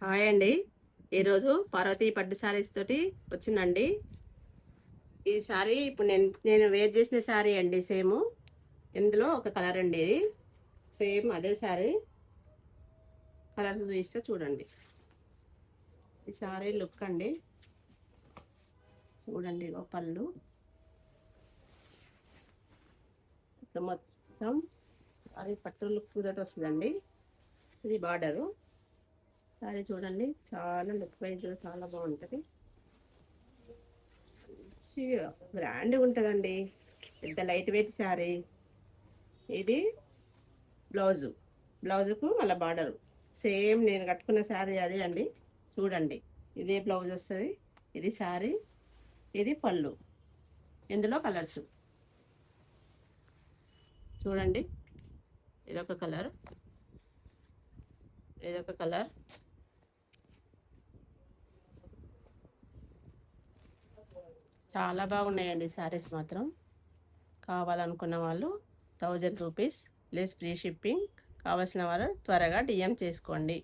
Hi అండి. ఈరోజు పార్వతీ పట్టు శారీస్ తోటి వచ్చిందండి. ఈ శారీ ఇప్పుడు నేను వేర్ చేసిన శారీ అండి. సేమ్ ఇందులో ఒక కలర్ అండి. ఇది సేమ్ అదే శారీ కలర్స్ చూస్తే చూడండి. ఈ శారీ లుక్ అండి, చూడండి. ఇగో పళ్ళు మొత్తం అది పట్టు లుక్ తోటి వస్తుందండి. ఇది బార్డరు. శారీ చూడండి, చాలా లుక్ వైజ్ చాలా బాగుంటుంది. బ్రాండ్ ఉంటుందండి. పెద్ద లైట్ వెయిట్ శారీ. ఇది బ్లౌజుకు మళ్ళీ బార్డరు సేమ్ నేను కట్టుకున్న శారీ అదే అండి. చూడండి, ఇదే బ్లౌజ్ వస్తుంది. ఇది శారీ, ఇది పళ్ళు. ఇందులో కలర్స్ చూడండి. ఇదొక కలర్, ఇదొక కలర్. చాలా బాగున్నాయండి శారీస్ మాత్రం. కావాలనుకున్న వాళ్ళు 1000 రూపీస్ ప్లస్ ఫ్రీ షిప్పింగ్. కావాల్సిన వారు త్వరగా డిఎం చేసుకోండి.